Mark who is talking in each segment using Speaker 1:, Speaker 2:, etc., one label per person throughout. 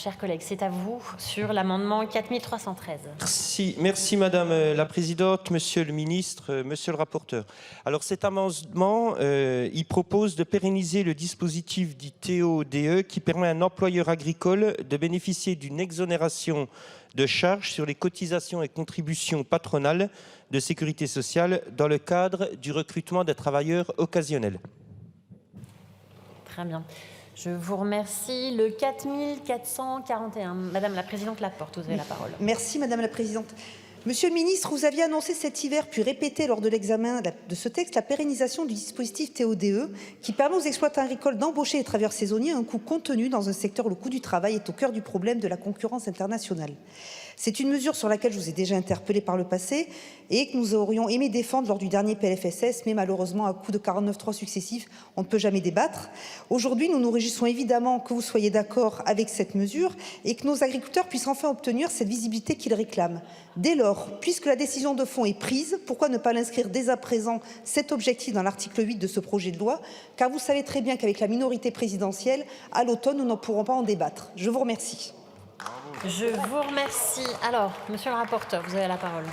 Speaker 1: chers collègues, c'est à vous sur l'amendement 4313.
Speaker 2: Merci Madame la Présidente, Monsieur le Ministre, Monsieur le rapporteur. Alors cet amendement, il propose de pérenniser le dispositif dit TODE qui permet à un employeur agricole de bénéficier d'une exonération de charges sur les cotisations et contributions patronales de sécurité sociale dans le cadre du recrutement des travailleurs occasionnels.
Speaker 1: Très bien. Je vous remercie. Le 4441. Madame la Présidente Laporte, vous avez la parole.
Speaker 3: Merci Madame la Présidente. Monsieur le ministre, vous aviez annoncé cet hiver, puis répété lors de l'examen de ce texte, la pérennisation du dispositif TODE qui permet aux exploitants agricoles d'embaucher les travailleurs saisonniers à un coût contenu dans un secteur où le coût du travail est au cœur du problème de la concurrence internationale. C'est une mesure sur laquelle je vous ai déjà interpellé par le passé et que nous aurions aimé défendre lors du dernier PLFSS, mais malheureusement, à coup de 49.3 successifs, on ne peut jamais débattre. Aujourd'hui, nous nous réjouissons évidemment que vous soyez d'accord avec cette mesure et que nos agriculteurs puissent enfin obtenir cette visibilité qu'ils réclament. Dès lors, puisque la décision de fond est prise, pourquoi ne pas l'inscrire dès à présent cet objectif dans l'article 8 de ce projet de loi? Car vous savez très bien qu'avec la minorité présidentielle, à l'automne, nous ne pourrons pas en débattre. Je vous remercie.
Speaker 1: Je vous remercie. Alors, monsieur le rapporteur, vous avez la parole.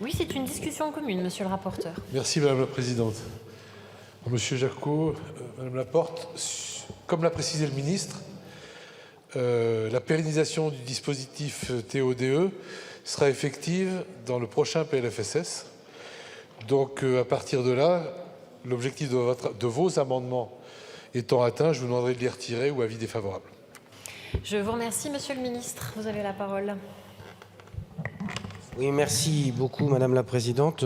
Speaker 1: Oui, c'est une discussion commune, monsieur le rapporteur.
Speaker 4: Merci, Madame la Présidente. Monsieur Jacot, Madame Laporte, comme l'a précisé le ministre, la pérennisation du dispositif TODE sera effective dans le prochain PLFSS. Donc, à partir de là, l'objectif de vos amendements étant atteint, je vous demanderai de les retirer ou avis défavorable.
Speaker 1: Je vous remercie, monsieur le ministre. Vous avez la parole.
Speaker 2: Oui, merci beaucoup, Madame la Présidente.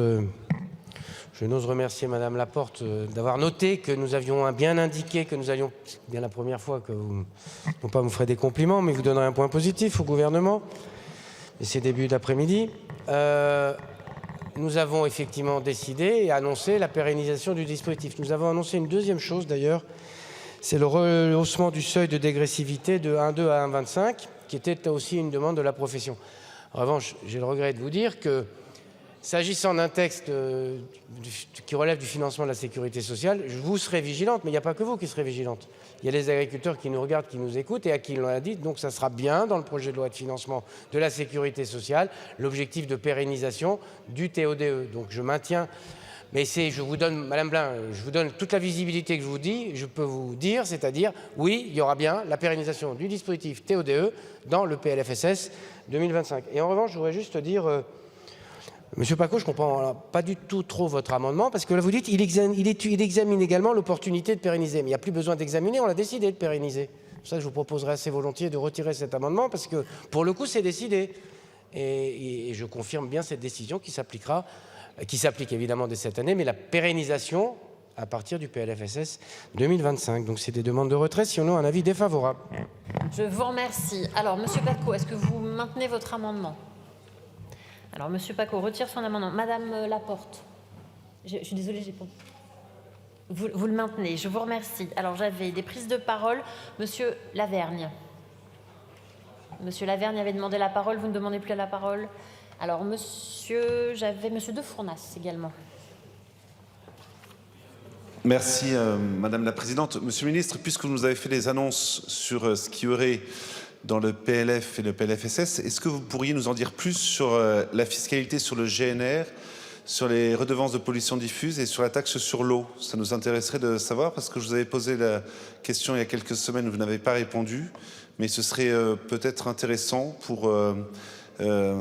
Speaker 2: Je n'ose remercier Madame Laporte d'avoir noté que nous avions bien indiqué que nous allions, bien la première fois que vous, non pas vous ferez des compliments, mais vous donnerez un point positif au gouvernement. Et c'est début d'après-midi. Nous avons effectivement décidé et annoncé la pérennisation du dispositif. Nous avons annoncé une deuxième chose d'ailleurs, c'est le rehaussement du seuil de dégressivité de 1,2 à 1,25, qui était aussi une demande de la profession. En revanche, j'ai le regret de vous dire que, s'agissant d'un texte qui relève du financement de la sécurité sociale, vous serez vigilante, mais il n'y a pas que vous qui serez vigilante. Il y a les agriculteurs qui nous regardent, qui nous écoutent et à qui l'on a dit, donc ça sera bien dans le projet de loi de financement de la sécurité sociale, l'objectif de pérennisation du TODE. Donc je maintiens... Mais je vous donne, Madame Blin, je vous donne toute la visibilité que je peux vous dire, c'est-à-dire, oui, il y aura bien la pérennisation du dispositif TODE dans le PLFSS 2025. Et en revanche, je voudrais juste dire, Monsieur Pacaud, je ne comprends pas du tout trop votre amendement, parce que là, vous dites il examine également l'opportunité de pérenniser. Mais il n'y a plus besoin d'examiner, on l'a décidé de pérenniser. C'est pour ça que je vous proposerai assez volontiers de retirer cet amendement, parce que, pour le coup, c'est décidé. Et je confirme bien cette décision qui s'applique évidemment dès cette année, mais la pérennisation à partir du PLFSS 2025. Donc c'est des demandes de retrait, sinon un avis défavorable.
Speaker 1: Je vous remercie. Alors, monsieur Pacaud, est-ce que vous maintenez votre amendement? Alors, monsieur Pacaud retire son amendement. Madame Laporte, je suis désolée, j'ai pas... Vous le maintenez, je vous remercie. Alors, j'avais des prises de parole. Monsieur Lavergne. Monsieur Lavergne avait demandé la parole, vous ne demandez plus la parole. Alors, j'avais monsieur De Fournas également.
Speaker 5: Merci, Madame la Présidente. Monsieur le Ministre, puisque vous nous avez fait des annonces sur ce qu'il y aurait dans le PLF et le PLFSS, est-ce que vous pourriez nous en dire plus sur la fiscalité sur le GNR, sur les redevances de pollution diffuse et sur la taxe sur l'eau? Ça nous intéresserait de savoir, parce que je vous avais posé la question il y a quelques semaines, vous n'avez pas répondu, mais ce serait peut-être intéressant pour...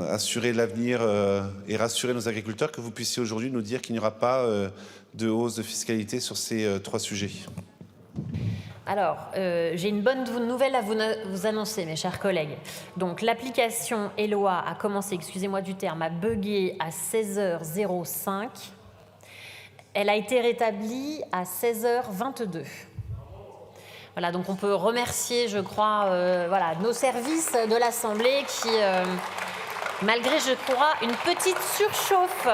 Speaker 5: assurer l'avenir et rassurer nos agriculteurs, que vous puissiez aujourd'hui nous dire qu'il n'y aura pas de hausse de fiscalité sur ces trois sujets.
Speaker 1: Alors, j'ai une bonne nouvelle à vous annoncer, mes chers collègues. Donc, l'application Eloi a commencé, excusez-moi du terme, à bugger à 16h05. Elle a été rétablie à 16h22. Voilà, donc on peut remercier, je crois, nos services de l'Assemblée qui, malgré, je crois, une petite surchauffe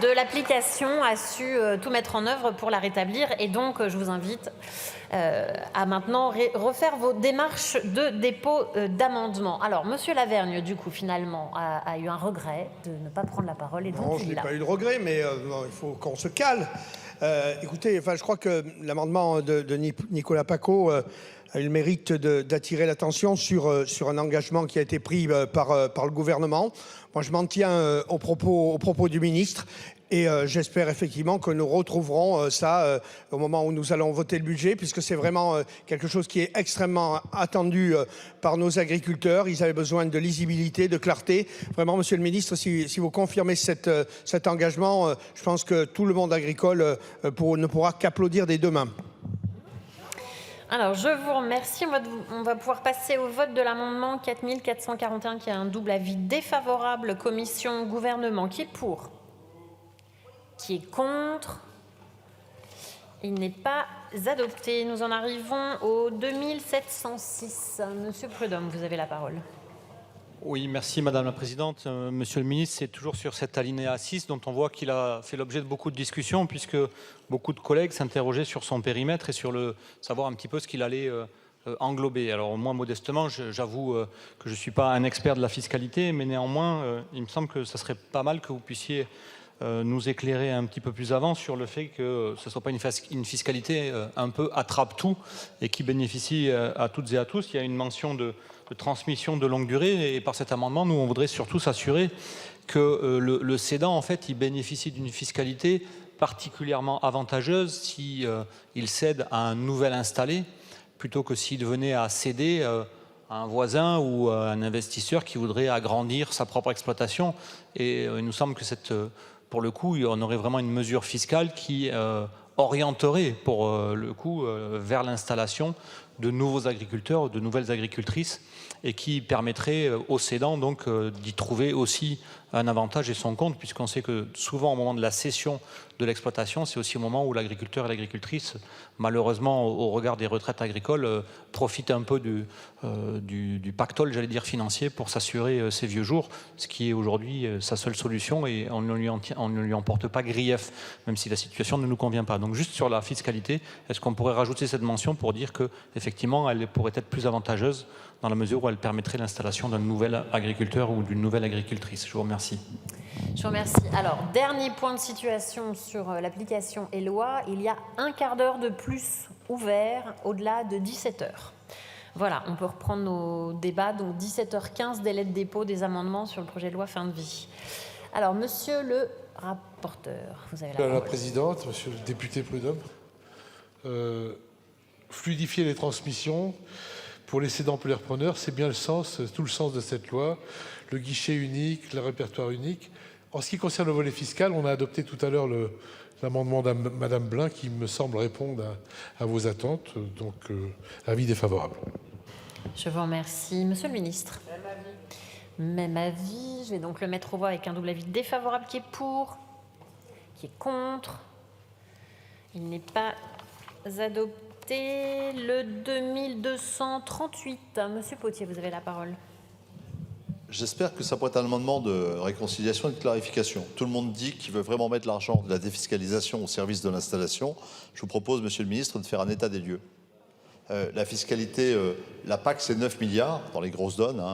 Speaker 1: de l'application, a su tout mettre en œuvre pour la rétablir. Et donc, je vous invite à maintenant refaire vos démarches de dépôt d'amendement. Alors, monsieur Lavergne, du coup, finalement, a eu un regret de ne pas prendre la parole. Et donc,
Speaker 6: non, je n'ai pas eu de regret, mais il faut qu'on se cale. Écoutez, je crois que l'amendement de Nicolas Pacaud a eu le mérite d'attirer l'attention sur un engagement qui a été pris par le gouvernement. Moi, je m'en tiens aux propos du ministre. Et j'espère effectivement que nous retrouverons ça au moment où nous allons voter le budget, puisque c'est vraiment quelque chose qui est extrêmement attendu par nos agriculteurs. Ils avaient besoin de lisibilité, de clarté. Vraiment, Monsieur le Ministre, si vous confirmez cet engagement, je pense que tout le monde agricole ne pourra qu'applaudir des deux mains.
Speaker 1: Alors, je vous remercie. On va pouvoir passer au vote de l'amendement 4441, qui a un double avis défavorable, commission, gouvernement. Qui est pour ? Qui est contre? Il n'est pas adopté. Nous en arrivons au 2706. Monsieur Prudhomme, vous avez la parole.
Speaker 7: Oui, merci Madame la Présidente. Monsieur le Ministre, c'est toujours sur cet alinéa 6 dont on voit qu'il a fait l'objet de beaucoup de discussions, puisque beaucoup de collègues s'interrogeaient sur son périmètre et sur savoir un petit peu ce qu'il allait englober. Alors moi, modestement, j'avoue que je ne suis pas un expert de la fiscalité, mais néanmoins, il me semble que ça serait pas mal que vous puissiez nous éclairer un petit peu plus avant sur le fait que ce ne soit pas une fiscalité un peu attrape-tout et qui bénéficie à toutes et à tous. Il y a une mention de transmission de longue durée et par cet amendement, nous, on voudrait surtout s'assurer que le cédant, en fait, il bénéficie d'une fiscalité particulièrement avantageuse si il cède à un nouvel installé plutôt que s'il venait à céder à un voisin ou à un investisseur qui voudrait agrandir sa propre exploitation. Et il nous semble que pour le coup, on aurait vraiment une mesure fiscale qui orienterait pour le coup vers l'installation de nouveaux agriculteurs, de nouvelles agricultrices et qui permettrait aux cédants donc d'y trouver aussi un avantage et son compte, puisqu'on sait que souvent au moment de la cession de l'exploitation, c'est aussi au moment où l'agriculteur et l'agricultrice, malheureusement au regard des retraites agricoles, profitent un peu du pactole, j'allais dire, financier pour s'assurer ses vieux jours, ce qui est aujourd'hui sa seule solution et on ne lui en porte pas grief, même si la situation ne nous convient pas. Donc juste sur la fiscalité, est-ce qu'on pourrait rajouter cette mention pour dire qu'effectivement elle pourrait être plus avantageuse dans la mesure où elle permettrait l'installation d'un nouvel agriculteur ou d'une nouvelle agricultrice. Je vous remercie.
Speaker 1: Je vous remercie. Alors, dernier point de situation sur l'application Eloi. Il y a un quart d'heure de plus ouvert au-delà de 17h. Voilà, on peut reprendre nos débats. Donc, 17h15, délai de dépôt des amendements sur le projet de loi fin de vie. Alors, monsieur le rapporteur, vous avez la parole.
Speaker 4: Madame la Présidente, monsieur le député Prudhomme, fluidifier les transmissions pour les cédants-repreneurs, c'est bien tout le sens de cette loi. Le guichet unique, le répertoire unique. En ce qui concerne le volet fiscal, on a adopté tout à l'heure l'amendement de Madame Blin qui me semble répondre à vos attentes. Donc, avis défavorable.
Speaker 1: Je vous remercie. Monsieur le ministre. Même avis. Je vais donc le mettre au voie avec un double avis défavorable qui est pour, qui est contre. Il n'est pas adopté. Le 2238. Monsieur Potier, vous avez la parole.
Speaker 8: J'espère que ça pourrait être un amendement de réconciliation et de clarification. Tout le monde dit qu'il veut vraiment mettre l'argent de la défiscalisation au service de l'installation. Je vous propose, Monsieur le Ministre, de faire un état des lieux. La fiscalité, la PAC, c'est 9 milliards dans les grosses donnes.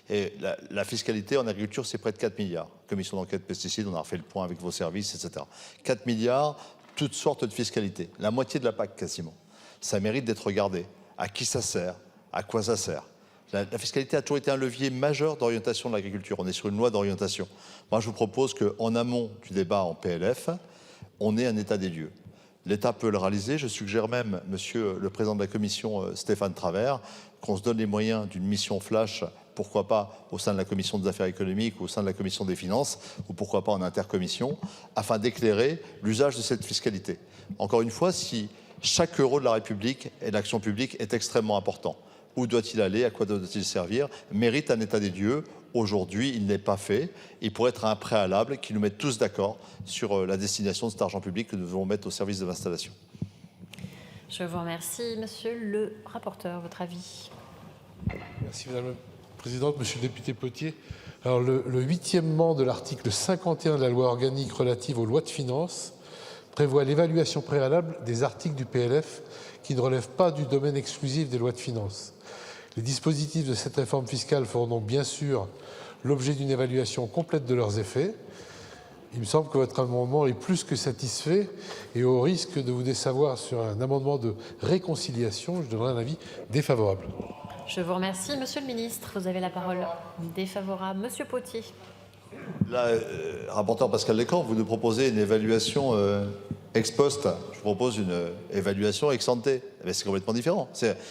Speaker 8: Et la fiscalité en agriculture, c'est près de 4 milliards. Commission d'enquête pesticides, on a refait le point avec vos services, etc. 4 milliards, toutes sortes de fiscalité. La moitié de la PAC, quasiment. Ça mérite d'être regardé. À qui ça sert? À quoi ça sert? La fiscalité a toujours été un levier majeur d'orientation de l'agriculture. On est sur une loi d'orientation. Moi, je vous propose qu'en amont du débat en PLF, on ait un état des lieux. L'État peut le réaliser. Je suggère même, monsieur le président de la commission, Stéphane Travert, qu'on se donne les moyens d'une mission flash, pourquoi pas au sein de la commission des affaires économiques, au sein de la commission des finances, ou pourquoi pas en intercommission, afin d'éclairer l'usage de cette fiscalité. Encore une fois, si chaque euro de la République et de l'action publique est extrêmement important, où doit-il aller, à quoi doit-il servir, mérite un état des lieux. Aujourd'hui, il n'est pas fait. Il pourrait être un préalable qui nous mette tous d'accord sur la destination de cet argent public que nous devons mettre au service de l'installation.
Speaker 1: Je vous remercie. Monsieur le rapporteur, votre avis?
Speaker 4: Merci Madame la Présidente, Monsieur le député Potier. Alors, le 8e de l'article 51 de la loi organique relative aux lois de finances prévoit l'évaluation préalable des articles du PLF qui ne relèvent pas du domaine exclusif des lois de finances. Les dispositifs de cette réforme fiscale feront donc bien sûr l'objet d'une évaluation complète de leurs effets. il me semble que votre amendement est plus que satisfait et au risque de vous décevoir sur un amendement de réconciliation, je donnerai un avis défavorable.
Speaker 1: Je vous remercie. Monsieur le ministre, vous avez la parole. Défavorable. Monsieur Potier.
Speaker 8: Là, rapporteur Pascal Descamps, vous nous proposez une évaluation ex post. Je vous propose une évaluation ex ante. C'est complètement différent.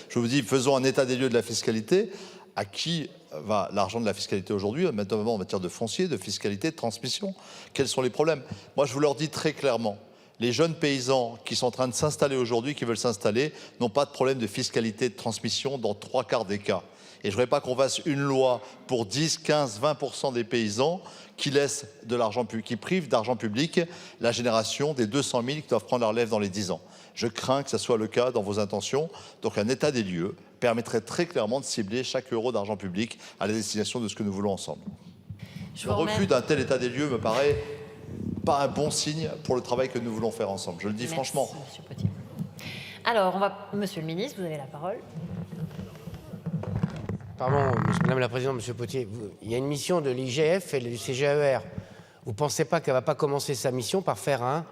Speaker 8: Je vous dis, faisons un état des lieux de la fiscalité. À qui va l'argent de la fiscalité aujourd'hui, notamment en matière de foncier, de fiscalité, de transmission? Quels sont les problèmes? Moi, je vous leur dis très clairement, les jeunes paysans qui sont en train de s'installer aujourd'hui, qui veulent s'installer, n'ont pas de problème de fiscalité, de transmission dans 3/4 des cas. Et je ne voudrais pas qu'on fasse une loi pour 10, 15, 20% des paysans qui laissent de l'argent public, qui privent d'argent public la génération des 200 000 qui doivent prendre la relève dans les 10 ans. Je crains que ce soit le cas dans vos intentions. Donc un état des lieux permettrait très clairement de cibler chaque euro d'argent public à la destination de ce que nous voulons ensemble. Le refus d'un tel état des lieux me paraît pas un bon signe pour le travail que nous voulons faire ensemble. Je le dis franchement.
Speaker 1: Monsieur Potier. Alors, Monsieur le ministre, vous avez la parole.
Speaker 2: Pardon, Madame la Présidente, Monsieur Potier, il y a une mission de l'IGF et du CGER. Vous ne pensez pas qu'elle ne va pas commencer sa mission par faire un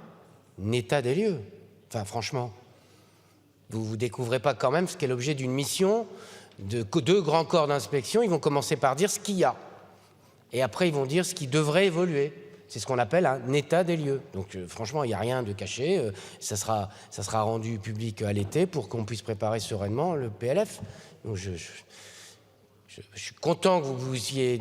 Speaker 2: état des lieux? Enfin, franchement, vous ne découvrez pas quand même ce qu'est l'objet d'une mission de deux grands corps d'inspection. Ils vont commencer par dire ce qu'il y a. Et après, ils vont dire ce qui devrait évoluer. C'est ce qu'on appelle un état des lieux. Donc franchement, il n'y a rien de caché. Ça sera rendu public à l'été pour qu'on puisse préparer sereinement le PLF. Donc je suis content que vous ayez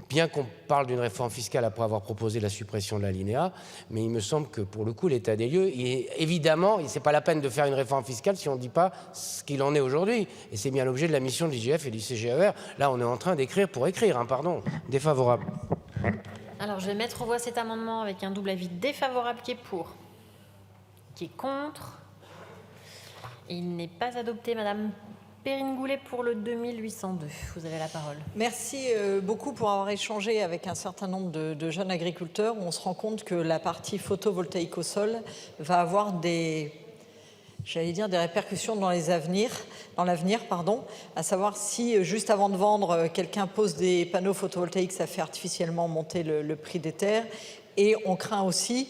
Speaker 2: bien qu'on parle d'une réforme fiscale après avoir proposé la suppression de l'alinéa, mais il me semble que pour le coup, l'état des lieux, évidemment, ce n'est pas la peine de faire une réforme fiscale si on ne dit pas ce qu'il en est aujourd'hui. Et c'est bien l'objet de la mission de l'IGF et du CGER. Là, on est en train d'écrire pour écrire, pardon. Défavorable.
Speaker 1: Alors, je vais mettre aux voix cet amendement avec un double avis défavorable qui est pour, qui est contre. Et il n'est pas adopté, Madame Perrine Goulet pour le 2802. Vous avez la parole.
Speaker 9: Merci beaucoup pour avoir échangé avec un certain nombre de jeunes agriculteurs. On se rend compte que la partie photovoltaïque au sol va avoir des répercussions dans l'avenir, à savoir si juste avant de vendre, quelqu'un pose des panneaux photovoltaïques, ça fait artificiellement monter le prix des terres. Et on craint aussi,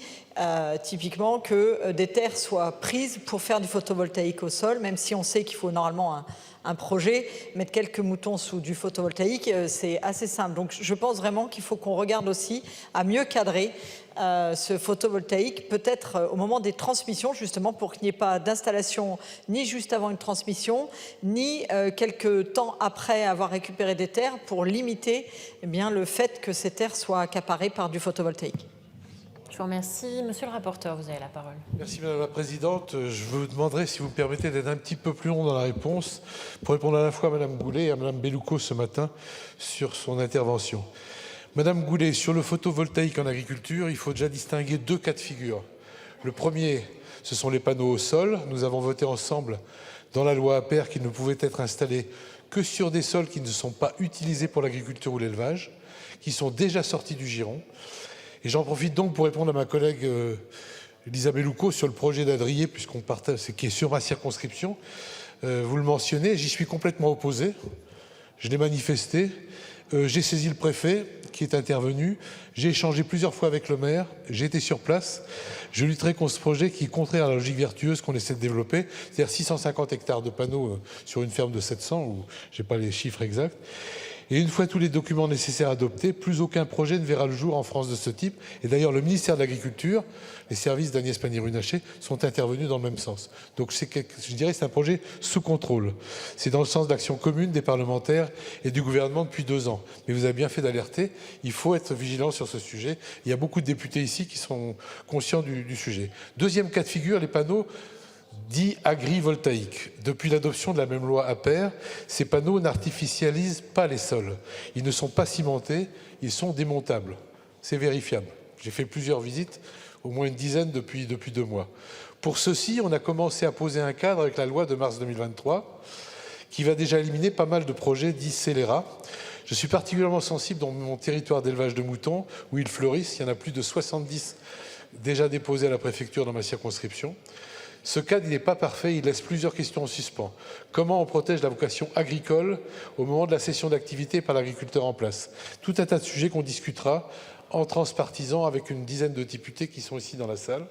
Speaker 9: typiquement, que des terres soient prises pour faire du photovoltaïque au sol, même si on sait qu'il faut normalement un projet, mettre quelques moutons sous du photovoltaïque, c'est assez simple. Donc je pense vraiment qu'il faut qu'on regarde aussi à mieux cadrer ce photovoltaïque, peut-être au moment des transmissions, justement, pour qu'il n'y ait pas d'installation ni juste avant une transmission, ni quelques temps après avoir récupéré des terres, pour limiter le fait que ces terres soient accaparées par du photovoltaïque.
Speaker 1: Je vous remercie. Monsieur le rapporteur, vous avez la parole.
Speaker 4: Merci Madame la Présidente. Je vous demanderai, si vous me permettez, d'être un petit peu plus long dans la réponse pour répondre à la fois à Madame Goulet et à Madame Bellouco ce matin sur son intervention. Madame Goulet, sur le photovoltaïque en agriculture, il faut déjà distinguer deux cas de figure. Le premier, ce sont les panneaux au sol. Nous avons voté ensemble dans la loi APER qu'ils ne pouvaient être installés que sur des sols qui ne sont pas utilisés pour l'agriculture ou l'élevage, qui sont déjà sortis du giron. Et j'en profite donc pour répondre à ma collègue Elisa Bellouco sur le projet d'Adrier, puisqu'on partage, ce qui est sur ma circonscription. Vous le mentionnez, j'y suis complètement opposé. Je l'ai manifesté. J'ai saisi le préfet qui est intervenu. J'ai échangé plusieurs fois avec le maire. J'ai été sur place. Je lutterai contre ce projet qui est contraire à la logique vertueuse qu'on essaie de développer, c'est-à-dire 650 hectares de panneaux sur une ferme de 700, où je n'ai pas les chiffres exacts. Et une fois tous les documents nécessaires adoptés, plus aucun projet ne verra le jour en France de ce type. Et d'ailleurs, le ministère de l'Agriculture, les services d'Agnès Pannier-Runacher sont intervenus dans le même sens. Donc je dirais que c'est un projet sous contrôle. C'est dans le sens d'action commune des parlementaires et du gouvernement depuis 2 ans. Mais vous avez bien fait d'alerter, il faut être vigilant sur ce sujet. Il y a beaucoup de députés ici qui sont conscients du sujet. Deuxième cas de figure, les panneaux dits agrivoltaïques. Depuis l'adoption de la même loi APER, ces panneaux n'artificialisent pas les sols. Ils ne sont pas cimentés, ils sont démontables. C'est vérifiable. J'ai fait plusieurs visites, au moins une dizaine depuis 2 mois. Pour ceci, on a commencé à poser un cadre avec la loi de mars 2023, qui va déjà éliminer pas mal de projets dits scélérats. Je suis particulièrement sensible dans mon territoire d'élevage de moutons, où ils fleurissent. Il y en a plus de 70 déjà déposés à la préfecture dans ma circonscription. Ce cadre n'est pas parfait, il laisse plusieurs questions en suspens. Comment on protège la vocation agricole au moment de la cession d'activité par l'agriculteur en place? Tout un tas de sujets qu'on discutera en transpartisan avec une dizaine de députés qui sont ici dans la salle.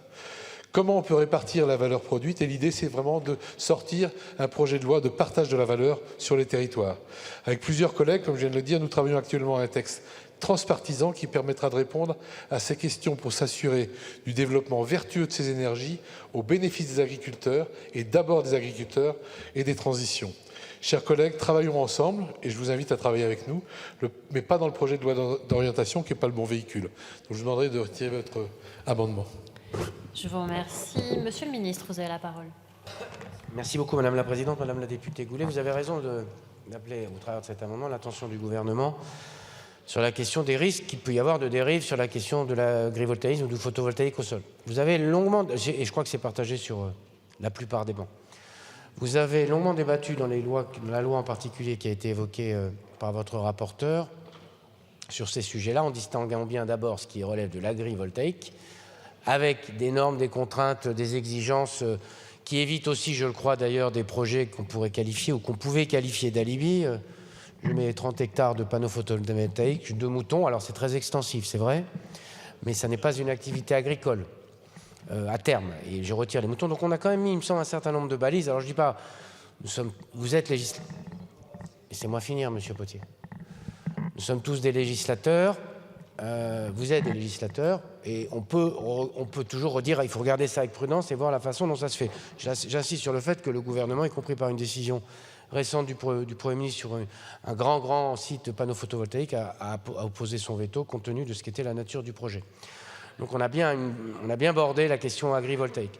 Speaker 4: Comment on peut répartir la valeur produite? Et l'idée, c'est vraiment de sortir un projet de loi de partage de la valeur sur les territoires. Avec plusieurs collègues, comme je viens de le dire, nous travaillons actuellement à un texte transpartisan qui permettra de répondre à ces questions pour s'assurer du développement vertueux de ces énergies au bénéfice des agriculteurs et d'abord des agriculteurs et des transitions. Chers collègues, travaillons ensemble et je vous invite à travailler avec nous, mais pas dans le projet de loi d'orientation qui n'est pas le bon véhicule. Donc je vous demanderai de retirer votre amendement.
Speaker 1: Je vous remercie. Monsieur le ministre, vous avez la parole.
Speaker 2: Merci beaucoup, Madame la Présidente. Madame la députée Goulet, vous avez raison d'appeler, au travers de cet amendement, l'attention du gouvernement sur la question des risques qu'il peut y avoir de dérive sur la question de l'agrivoltaïsme ou du photovoltaïque au sol. Vous avez longuement, et je crois que c'est partagé sur la plupart des bancs, vous avez longuement débattu dans la loi en particulier qui a été évoquée par votre rapporteur sur ces sujets-là, en distinguant bien d'abord ce qui relève de l'agrivoltaïque, avec des normes, des contraintes, des exigences qui évitent aussi, je le crois d'ailleurs, des projets qu'on pourrait qualifier ou qu'on pouvait qualifier d'alibi. Je mets 30 hectares de panneaux photovoltaïques, 2 moutons, alors c'est très extensif, c'est vrai, mais ça n'est pas une activité agricole à terme, et je retire les moutons. Donc on a quand même mis, il me semble, un certain nombre de balises. Alors je ne dis pas, vous êtes législateur, laissez-moi finir, monsieur Potier. Nous sommes tous des législateurs, vous êtes des législateurs, et on peut toujours redire, il faut regarder ça avec prudence et voir la façon dont ça se fait. J'insiste sur le fait que le gouvernement, y compris par une décision récente du Premier ministre sur un grand site de panneaux photovoltaïques, a opposé son veto compte tenu de ce qu'était la nature du projet. Donc on a bien bordé la question agrivoltaïque.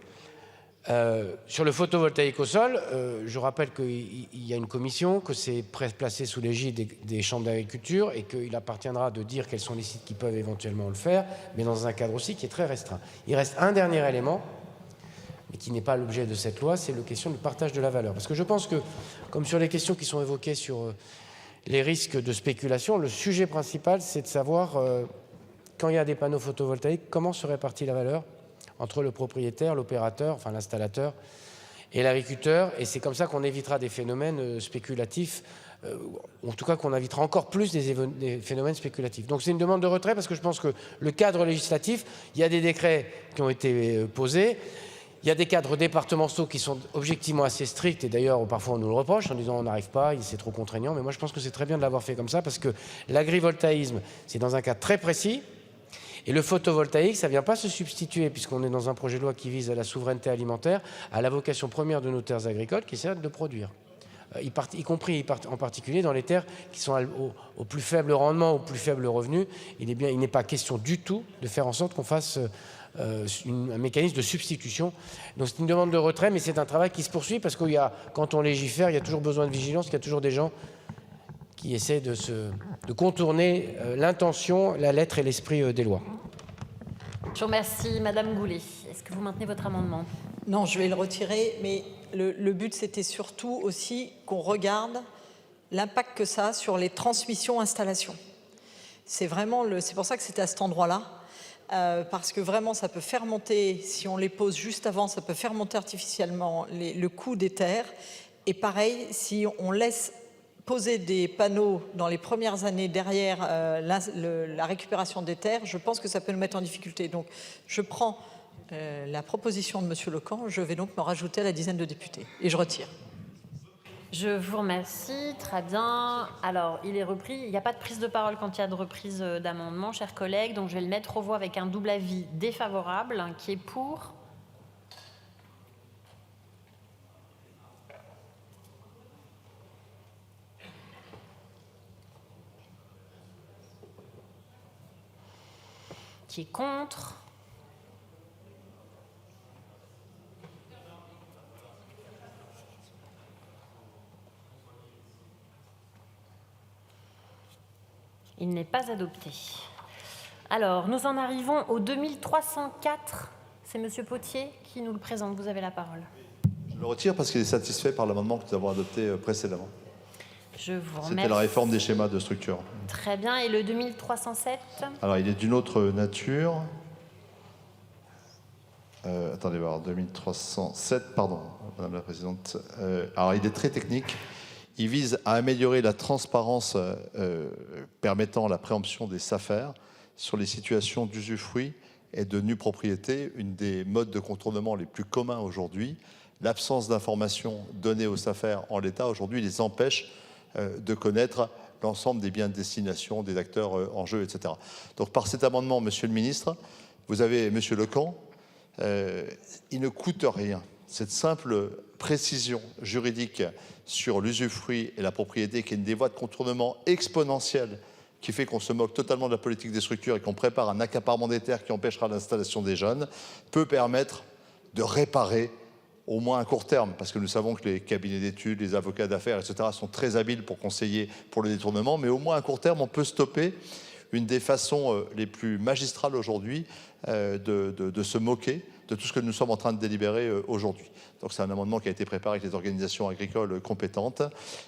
Speaker 2: Sur le photovoltaïque au sol, je rappelle qu'il y a une commission, que c'est placé sous l'égide des chambres d'agriculture et qu'il appartiendra de dire quels sont les sites qui peuvent éventuellement le faire, mais dans un cadre aussi qui est très restreint. Il reste un dernier élément, mais qui n'est pas l'objet de cette loi, c'est la question du partage de la valeur. Parce que je pense que, comme sur les questions qui sont évoquées sur les risques de spéculation, le sujet principal, c'est de savoir, quand il y a des panneaux photovoltaïques, comment se répartit la valeur entre le propriétaire, l'opérateur, enfin l'installateur, et l'agriculteur. Et c'est comme ça qu'on évitera des phénomènes spéculatifs, en tout cas qu'on évitera encore plus des phénomènes spéculatifs. Donc c'est une demande de retrait parce que je pense que le cadre législatif, il y a des décrets qui ont été posés, il y a des cadres départementaux qui sont objectivement assez stricts, et d'ailleurs parfois on nous le reproche en disant on n'arrive pas, c'est trop contraignant, mais moi je pense que c'est très bien de l'avoir fait comme ça parce que l'agrivoltaïsme, c'est dans un cas très précis. Et le photovoltaïque, ça ne vient pas se substituer, puisqu'on est dans un projet de loi qui vise à la souveraineté alimentaire, à la vocation première de nos terres agricoles, qui est celle de produire. Y compris en particulier dans les terres qui sont au plus faible rendement, au plus faible revenu. Il n'est pas question du tout de faire en sorte qu'on fasse un mécanisme de substitution. Donc c'est une demande de retrait, mais c'est un travail qui se poursuit, parce que quand on légifère, il y a toujours besoin de vigilance, il y a toujours des gens qui essaie de contourner l'intention, la lettre et l'esprit des lois.
Speaker 1: Je vous remercie, Madame Goulet. Est-ce que vous maintenez votre amendement?
Speaker 9: Non, je vais le retirer, mais le but, c'était surtout aussi qu'on regarde l'impact que ça a sur les transmissions-installations. C'est pour ça que c'était à cet endroit-là, parce que vraiment, ça peut faire monter, si on les pose juste avant, ça peut faire monter artificiellement le coût des terres. Et pareil, si on laisse poser des panneaux dans les premières années derrière la récupération des terres, je pense que ça peut nous mettre en difficulté. Donc, je prends la proposition de M. Lecamp, je vais donc me rajouter à la dizaine de députés. Et je retire.
Speaker 1: Je vous remercie. Très bien. Alors, il est repris. Il n'y a pas de prise de parole quand il y a de reprise d'amendement, chers collègues. Donc, je vais le mettre aux voix avec un double avis défavorable, qui est pour. Qui est contre. Il n'est pas adopté. Alors, nous en arrivons au 2304. C'est Monsieur Potier qui nous le présente. Vous avez la parole.
Speaker 8: Je le retire parce qu'il est satisfait par l'amendement que nous avons adopté précédemment.
Speaker 1: Je vous remercie.
Speaker 8: C'était la réforme des schémas de structure.
Speaker 1: Très bien. Et le 2307 ?
Speaker 8: Alors, il est d'une autre nature. Attendez voir, 2307, pardon, Madame la Présidente. Alors, il est très technique. Il vise à améliorer la transparence permettant la préemption des SAFER sur les situations d'usufruit et de nue propriété, une des modes de contournement les plus communs aujourd'hui. L'absence d'informations données aux SAFER en l'état aujourd'hui les empêche de connaître l'ensemble des biens de destination, des acteurs en jeu, etc. Donc par cet amendement, Monsieur le Ministre, vous avez Monsieur Lecamp, il ne coûte rien. Cette simple précision juridique sur l'usufruit et la propriété, qui est une des voies de contournement exponentielle, qui fait qu'on se moque totalement de la politique des structures et qu'on prépare un accaparement des terres qui empêchera l'installation des jeunes, peut permettre de réparer au moins à court terme, parce que nous savons que les cabinets d'études, les avocats d'affaires, etc. sont très habiles pour conseiller pour le détournement, mais au moins à court terme, on peut stopper une des façons les plus magistrales aujourd'hui de se moquer de tout ce que nous sommes en train de délibérer aujourd'hui. Donc c'est un amendement qui a été préparé avec les organisations agricoles compétentes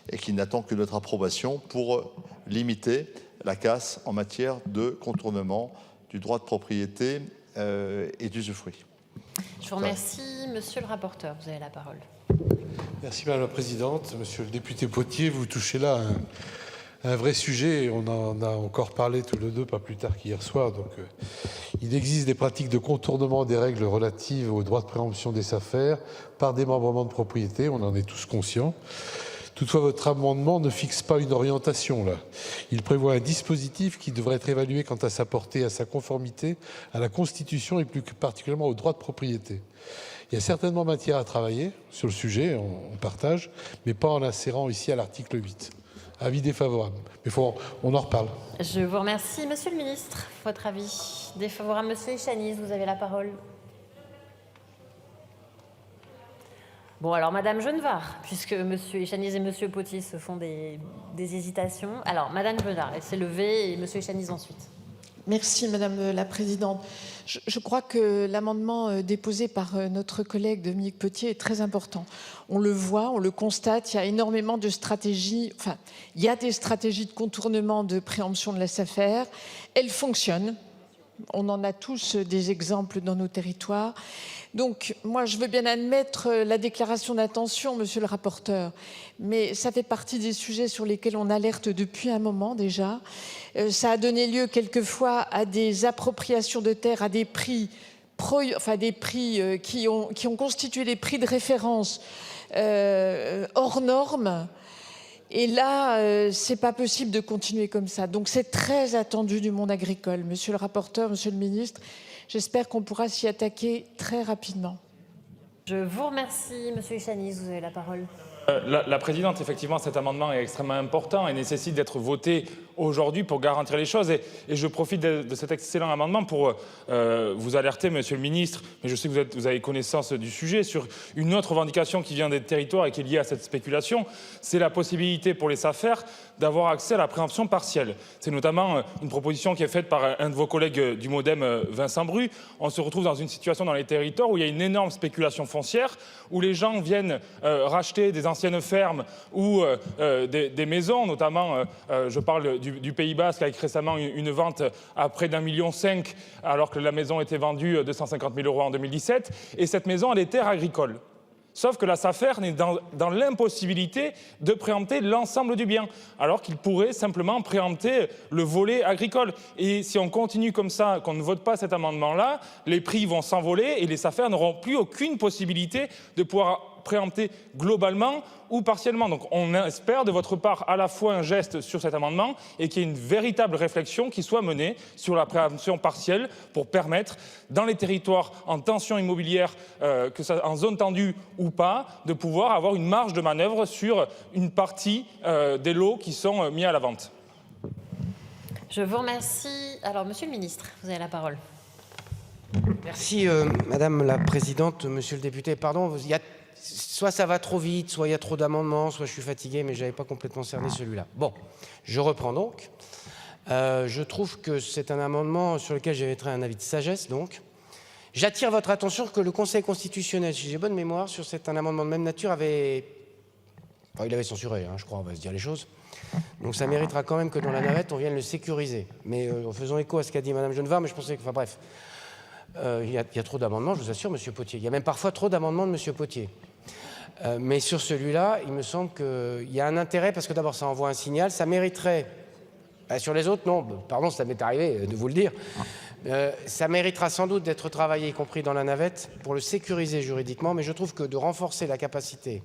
Speaker 8: et qui n'attend que notre approbation pour limiter la casse en matière de contournement du droit de propriété et d'usufruit.
Speaker 1: Je vous remercie. Monsieur le rapporteur, vous avez la parole.
Speaker 4: Merci Madame la Présidente. Monsieur le député Potier, vous touchez là un vrai sujet. On en a encore parlé tous les deux, pas plus tard qu'hier soir. Donc, il existe des pratiques de contournement des règles relatives au droit de préemption des SAFER par démembrement de propriété. On en est tous conscients. Toutefois, votre amendement ne fixe pas une orientation, là. Il prévoit un dispositif qui devrait être évalué quant à sa portée, à sa conformité, à la Constitution et plus particulièrement au droit de propriété. Il y a certainement matière à travailler sur le sujet, on partage, mais pas en l'insérant ici à l'article 8. Avis défavorable. Mais on en reparle.
Speaker 1: Je vous remercie. Monsieur le ministre, votre avis défavorable. Monsieur Echaniz, vous avez la parole. Bon, alors, Madame Genevard, puisque Monsieur Echaniz et Monsieur Potier se font des hésitations. Alors, Madame Genevard, elle s'est levée et Monsieur Echaniz ensuite.
Speaker 10: Merci Madame la Présidente. Je crois que l'amendement déposé par notre collègue Dominique Potier est très important. On le voit, on le constate, il y a énormément de stratégies, enfin, il y a des stratégies de contournement de préemption de la SAFER. Elles fonctionnent. On en a tous des exemples dans nos territoires. Donc, moi, je veux bien admettre la déclaration d'intention, monsieur le rapporteur, mais ça fait partie des sujets sur lesquels on alerte depuis un moment déjà. Ça a donné lieu quelquefois à des appropriations de terres à des prix, qui ont constitué des prix de référence hors normes. Et là, c'est pas possible de continuer comme ça. Donc, c'est très attendu du monde agricole. Monsieur le rapporteur, monsieur le ministre, j'espère qu'on pourra s'y attaquer très rapidement.
Speaker 1: Je vous remercie. Monsieur Echaniz, vous avez la parole.
Speaker 11: La Présidente, effectivement, cet amendement est extrêmement important et nécessite d'être voté aujourd'hui pour garantir les choses. Et je profite de cet excellent amendement pour vous alerter, Monsieur le Ministre, mais je sais que vous avez connaissance du sujet, sur une autre revendication qui vient des territoires et qui est liée à cette spéculation. C'est la possibilité pour les SAFER d'avoir accès à la préemption partielle. C'est notamment une proposition qui est faite par un de vos collègues du MoDem, Vincent Bru. On se retrouve dans une situation dans les territoires où il y a une énorme spéculation foncière, où les gens viennent racheter des anciennes fermes ou des maisons, notamment, je parle du Pays Basque, avec récemment une vente à près d'1,5 million, alors que la maison était vendue 250 000 € en 2017. Et cette maison a des terres agricoles. Sauf que la SAFER n'est dans l'impossibilité de préempter l'ensemble du bien, alors qu'il pourrait simplement préempter le volet agricole. Et si on continue comme ça, qu'on ne vote pas cet amendement-là, les prix vont s'envoler et les SAFER n'auront plus aucune possibilité de pouvoir préempter globalement ou partiellement. Donc on espère de votre part à la fois un geste sur cet amendement et qu'il y ait une véritable réflexion qui soit menée sur la préemption partielle pour permettre, dans les territoires en tension immobilière, que ça, en zone tendue ou pas, de pouvoir avoir une marge de manœuvre sur une partie des lots qui sont mis à la vente.
Speaker 1: Je vous remercie. Alors, Monsieur le Ministre, vous avez la parole.
Speaker 2: Merci, Madame la Présidente. Monsieur le député, pardon, soit ça va trop vite, soit il y a trop d'amendements, soit je suis fatigué, mais je n'avais pas complètement cerné celui-là. Bon, je reprends donc. Je trouve que c'est un amendement sur lequel j'émettrai un avis de sagesse, donc. J'attire votre attention que le Conseil constitutionnel, si j'ai bonne mémoire, sur un amendement de même nature, il avait censuré, je crois, on va se dire les choses. Donc ça méritera quand même que dans la navette, on vienne le sécuriser. Mais en faisant écho à ce qu'a dit Madame Genevard, mais je pensais que... Enfin bref, il y a trop d'amendements, je vous assure, Monsieur Potier. Il y a même parfois trop d'amendements de Monsieur Potier. Mais sur celui-là, il me semble qu'il y a un intérêt, parce que d'abord, ça envoie un signal, ça mériterait Sur les autres, non. Pardon, ça m'est arrivé de vous le dire. Ça méritera sans doute d'être travaillé, y compris dans la navette, pour le sécuriser juridiquement, mais je trouve que de renforcer la capacité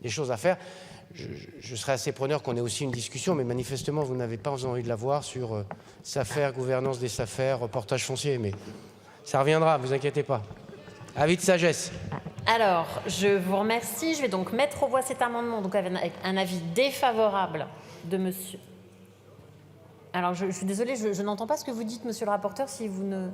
Speaker 2: des choses à faire, je serais assez preneur qu'on ait aussi une discussion, mais manifestement, vous n'avez pas envie de l'avoir sur SAFER, gouvernance des SAFER, reportage foncier, mais ça reviendra, ne vous inquiétez pas. Avis de sagesse.
Speaker 1: Alors, je vous remercie. Je vais donc mettre aux voix cet amendement, donc avec un avis défavorable de monsieur. Alors, je suis désolée, je n'entends pas ce que vous dites, monsieur le rapporteur, si vous ne...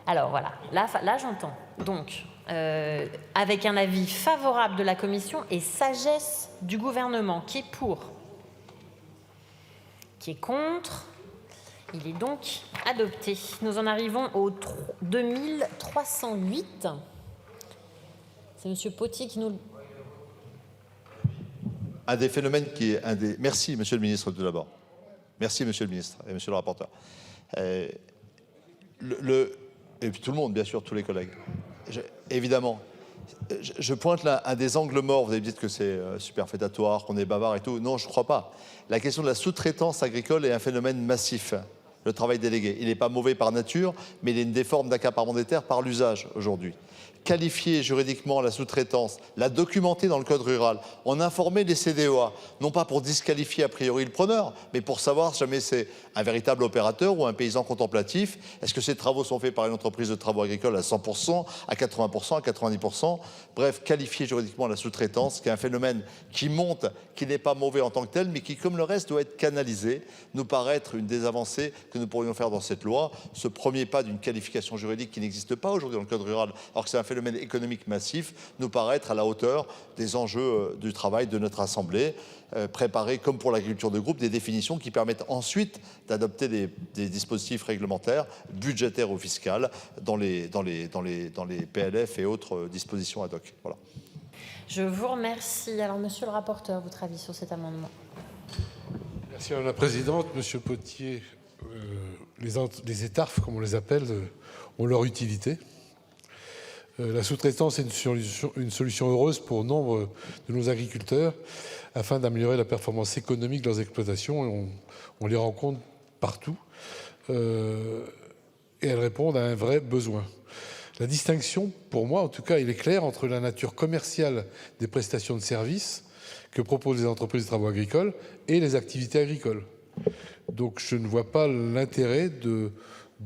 Speaker 1: Alors, voilà, là j'entends. Donc, avec un avis favorable de la commission et sagesse du gouvernement, qui est pour, qui est contre. Il est donc adopté. Nous en arrivons au 2308. C'est monsieur Potier qui nous...
Speaker 8: Un des phénomènes qui est un des... Merci, monsieur le ministre, tout d'abord. Merci, monsieur le ministre et monsieur le rapporteur. Et puis tout le monde, bien sûr, tous les collègues. Évidemment, je pointe là un des angles morts. Vous avez dit que c'est superfétatoire, qu'on est bavard et tout. Non, je ne crois pas. La question de la sous-traitance agricole est un phénomène massif. Le travail délégué, il n'est pas mauvais par nature, mais il est une des formes d'accaparement des terres par l'usage aujourd'hui. Qualifier juridiquement la sous-traitance, la documenter dans le code rural, en informer les CDOA, non pas pour disqualifier a priori le preneur, mais pour savoir si jamais c'est un véritable opérateur ou un paysan contemplatif. Est-ce que ces travaux sont faits par une entreprise de travaux agricoles à 100%, à 80%, à 90%? Bref, qualifier juridiquement la sous-traitance, qui est un phénomène qui monte, qui n'est pas mauvais en tant que tel, mais qui, comme le reste, doit être canalisé, nous paraît être une des avancées que nous pourrions faire dans cette loi. Ce premier pas d'une qualification juridique qui n'existe pas aujourd'hui dans le code rural, alors que c'est un phénomène économique massif, nous paraît être à la hauteur des enjeux du travail de notre Assemblée, préparer, comme pour l'agriculture de groupe, des définitions qui permettent ensuite d'adopter des dispositifs réglementaires, budgétaires ou fiscaux, dans les PLF et autres dispositions ad hoc. Voilà.
Speaker 1: Je vous remercie. Alors, monsieur le rapporteur, votre avis sur cet amendement?
Speaker 4: Merci Madame la Présidente. Monsieur Potier, les étarfes, comme on les appelle, ont leur utilité. La sous-traitance est une solution heureuse pour nombre de nos agriculteurs afin d'améliorer la performance économique de leurs exploitations. On les rencontre partout et elles répondent à un vrai besoin. La distinction, pour moi en tout cas, il est claire entre la nature commerciale des prestations de services que proposent les entreprises de travaux agricoles et les activités agricoles. Donc je ne vois pas l'intérêt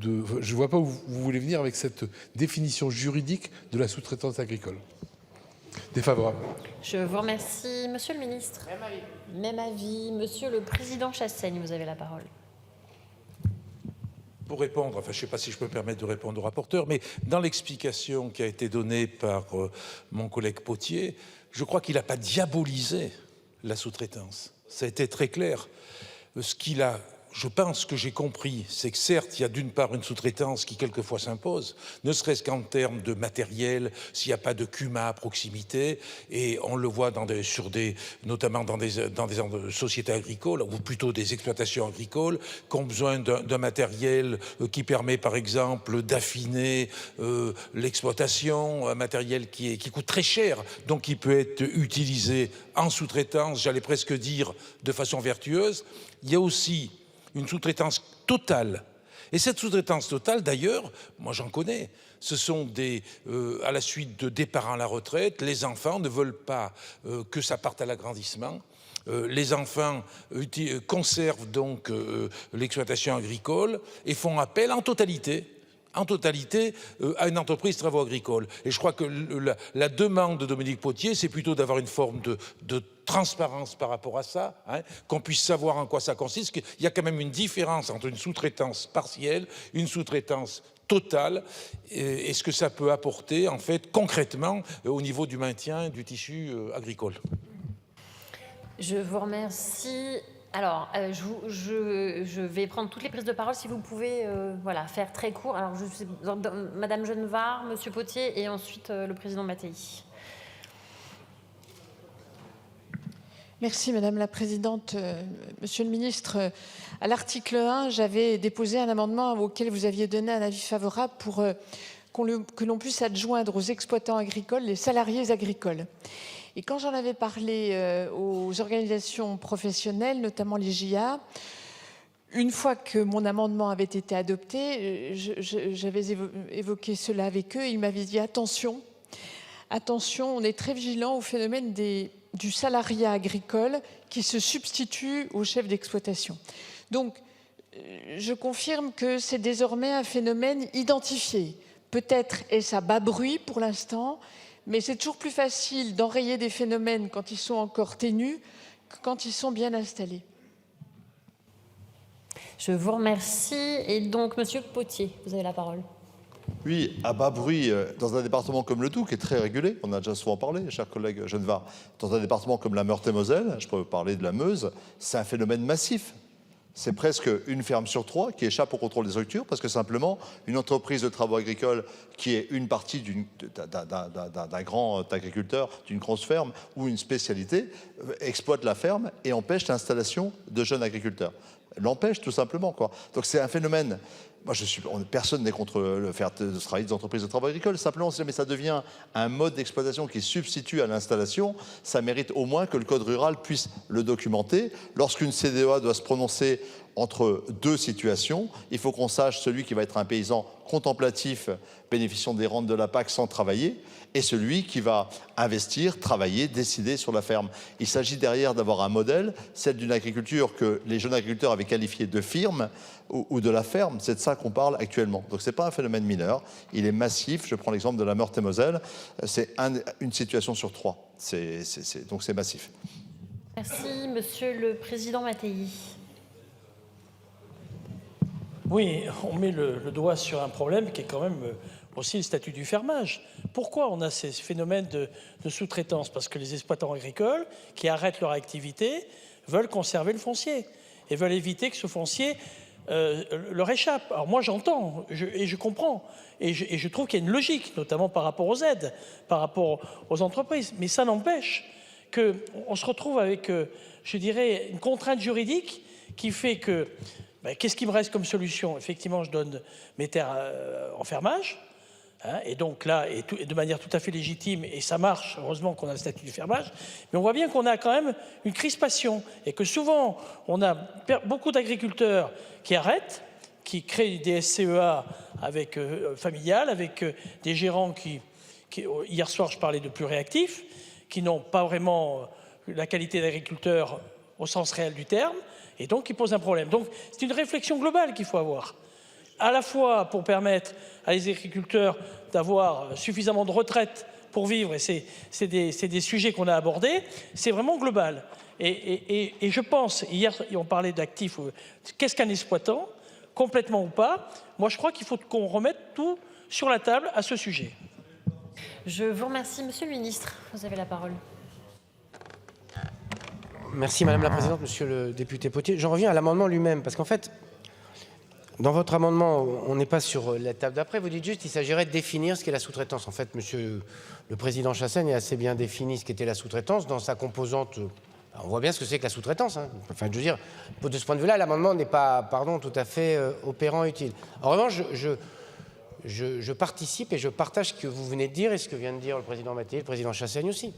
Speaker 4: je ne vois pas où vous voulez venir avec cette définition juridique de la sous-traitance agricole. Défavorable.
Speaker 1: Je vous remercie. Monsieur le ministre.
Speaker 2: Même avis.
Speaker 1: Même avis. Monsieur le président Chassaigne, vous avez la parole.
Speaker 12: Pour répondre, enfin je ne sais pas si je peux me permettre de répondre au rapporteur, mais dans l'explication qui a été donnée par mon collègue Potier, je crois qu'il n'a pas diabolisé la sous-traitance. Ça a été très clair. Ce qu'il a... Je pense que j'ai compris, c'est que certes, il y a d'une part une sous-traitance qui quelquefois s'impose, ne serait-ce qu'en termes de matériel, s'il n'y a pas de CUMA à proximité, et on le voit notamment dans des sociétés agricoles, ou plutôt des exploitations agricoles, qui ont besoin d'un matériel qui permet par exemple d'affiner l'exploitation, un matériel qui coûte très cher, donc qui peut être utilisé en sous-traitance, j'allais presque dire de façon vertueuse. Il y a aussi une sous-traitance totale. Et cette sous-traitance totale, d'ailleurs, moi j'en connais, ce sont à la suite de départs à la retraite, les enfants ne veulent pas que ça parte à l'agrandissement. Les enfants conservent donc l'exploitation agricole et font appel en totalité à une entreprise de travaux agricoles. Et je crois que la demande de Dominique Potier, c'est plutôt d'avoir une forme de transparence par rapport à ça, hein, qu'on puisse savoir en quoi ça consiste. Il y a quand même une différence entre une sous-traitance partielle, une sous-traitance totale, et ce que ça peut apporter, en fait, concrètement, au niveau du maintien du tissu agricole.
Speaker 1: Je vous remercie. Alors, je vais prendre toutes les prises de parole. Si vous pouvez faire très court. Alors, Madame Genevard, Monsieur Potier et ensuite le président Mattei.
Speaker 10: Merci Madame la Présidente. Monsieur le Ministre, à l'article 1, j'avais déposé un amendement auquel vous aviez donné un avis favorable pour que l'on puisse adjoindre aux exploitants agricoles les salariés agricoles. Et quand j'en avais parlé aux organisations professionnelles, notamment les JA, une fois que mon amendement avait été adopté, j'avais évoqué cela avec eux. Ils m'avaient dit attention, on est très vigilant au phénomène du salariat agricole qui se substitue au chef d'exploitation. Donc, je confirme que c'est désormais un phénomène identifié. Peut-être est-ce à bas bruit pour l'instant, mais c'est toujours plus facile d'enrayer des phénomènes quand ils sont encore ténus que quand ils sont bien installés.
Speaker 1: Je vous remercie. Et donc, Monsieur Potier, vous avez la parole.
Speaker 8: Oui, à bas bruit, dans un département comme le Doubs, qui est très régulé, on a déjà souvent parlé, chers collègues Genevard, dans un département comme la Meurthe-et-Moselle, je peux parler de la Meuse, c'est un phénomène massif. C'est presque une ferme sur 3 qui échappe au contrôle des structures parce que simplement, une entreprise de travaux agricoles qui est une partie d'un grand agriculteur, d'une grosse ferme ou une spécialité, exploite la ferme et empêche l'installation de jeunes agriculteurs. L'empêche tout simplement, quoi. Donc c'est un phénomène. Moi, personne n'est contre le faire de travailler des entreprises de travaux agricoles. Simplement, si jamais ça devient un mode d'exploitation qui substitue à l'installation, ça mérite au moins que le Code rural puisse le documenter. Lorsqu'une CDEA doit se prononcer entre deux situations, il faut qu'on sache celui qui va être un paysan contemplatif bénéficiant des rentes de la PAC sans travailler et celui qui va investir, travailler, décider sur la ferme. Il s'agit derrière d'avoir un modèle, celle d'une agriculture que les jeunes agriculteurs avaient qualifiée de firme ou de la ferme. C'est de ça qu'on parle actuellement. Donc ce n'est pas un phénomène mineur, il est massif. Je prends l'exemple de la Meurthe-et-Moselle, c'est une situation sur 3. Donc c'est massif.
Speaker 1: Merci, Monsieur le Président Mattei.
Speaker 13: Oui, on met le doigt sur un problème qui est quand même aussi le statut du fermage. Pourquoi on a ces phénomènes de sous-traitance? Parce que les exploitants agricoles qui arrêtent leur activité veulent conserver le foncier et veulent éviter que ce foncier leur échappe. Alors moi j'entends et je comprends et je trouve qu'il y a une logique, notamment par rapport aux aides, par rapport aux entreprises. Mais ça n'empêche qu'on se retrouve avec, je dirais, une contrainte juridique qui fait que qu'est-ce qui me reste comme solution? Effectivement, je donne mes terres en fermage. Et donc là, et de manière tout à fait légitime, et ça marche, heureusement qu'on a le statut du fermage, mais on voit bien qu'on a quand même une crispation, et que souvent, on a beaucoup d'agriculteurs qui arrêtent, qui créent des SCEA avec, familiales, avec des gérants qui, hier soir je parlais de plus réactifs, qui n'ont pas vraiment la qualité d'agriculteur au sens réel du terme, et donc qui posent un problème. Donc c'est une réflexion globale qu'il faut avoir, à la fois pour permettre à les agriculteurs d'avoir suffisamment de retraite pour vivre, et c'est des sujets qu'on a abordés, c'est vraiment global. Et je pense, hier on parlait d'actifs, qu'est-ce qu'un exploitant, complètement ou pas? Moi je crois qu'il faut qu'on remette tout sur la table à ce sujet.
Speaker 1: Je vous remercie, Monsieur le Ministre, vous avez la parole.
Speaker 2: Merci Madame la Présidente, Monsieur le député Potier. J'en reviens à l'amendement lui-même, parce qu'en fait, dans votre amendement, on n'est pas sur l'étape d'après, vous dites juste qu'il s'agirait de définir ce qu'est la sous-traitance. En fait, Monsieur le Président Chassaigne a assez bien défini ce qu'était la sous-traitance dans sa composante. On voit bien ce que c'est que la sous-traitance. Enfin, je veux dire, de ce point de vue-là, l'amendement n'est pas, tout à fait opérant, utile. En revanche, je participe et je partage ce que vous venez de dire et ce que vient de dire le Président Mattei et le Président Chassaigne aussi.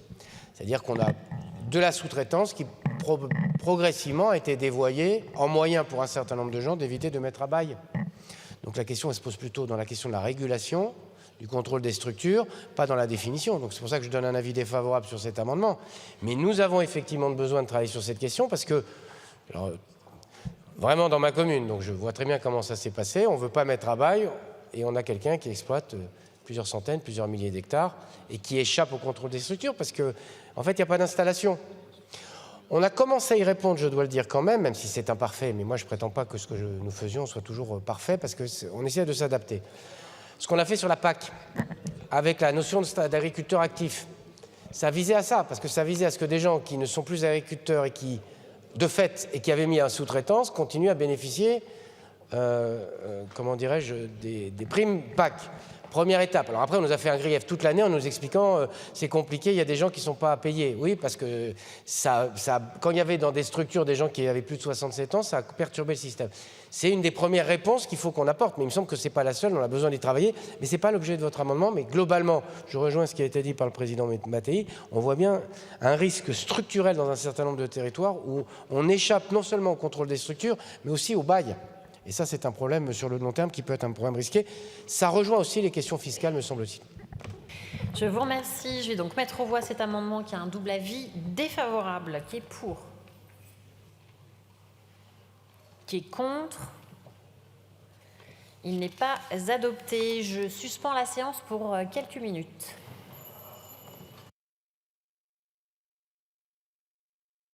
Speaker 2: C'est-à-dire qu'on a de la sous-traitance qui progressivement a été dévoyée en moyen pour un certain nombre de gens d'éviter de mettre à bail. Donc la question elle se pose plutôt dans la question de la régulation, du contrôle des structures, pas dans la définition. Donc c'est pour ça que je donne un avis défavorable sur cet amendement. Mais nous avons effectivement besoin de travailler sur cette question parce que, alors, vraiment dans ma commune, donc je vois très bien comment ça s'est passé, on ne veut pas mettre à bail et on a quelqu'un qui exploite plusieurs centaines, plusieurs milliers d'hectares et qui échappe au contrôle des structures parce que, en fait, il n'y a pas d'installation. On a commencé à y répondre, je dois le dire quand même si c'est imparfait, mais moi je ne prétends pas que ce que nous faisions soit toujours parfait parce qu'on essaie de s'adapter. Ce qu'on a fait sur la PAC, avec la notion d'agriculteur actif, ça visait à ça, parce que ça visait à ce que des gens qui ne sont plus agriculteurs et qui, de fait, et qui avaient mis en sous-traitance, continuent à bénéficier, comment dirais-je, des primes PAC. Première étape. Alors après, on nous a fait un grief toute l'année en nous expliquant c'est compliqué, il y a des gens qui ne sont pas à payer. Oui, parce que quand il y avait dans des structures des gens qui avaient plus de 67 ans, ça a perturbé le système. C'est une des premières réponses qu'il faut qu'on apporte, mais il me semble que ce n'est pas la seule, on a besoin d'y travailler. Mais ce n'est pas l'objet de votre amendement, mais globalement, je rejoins ce qui a été dit par le président Mattei, on voit bien un risque structurel dans un certain nombre de territoires où on échappe non seulement au contrôle des structures, mais aussi au bail. Et ça, c'est un problème sur le long terme qui peut être un problème risqué. Ça rejoint aussi les questions fiscales, me semble-t-il.
Speaker 1: Je vous remercie. Je vais donc mettre aux voix cet amendement qui a un double avis défavorable. Qui est pour? Qui est contre? Il n'est pas adopté. Je suspends la séance pour quelques minutes.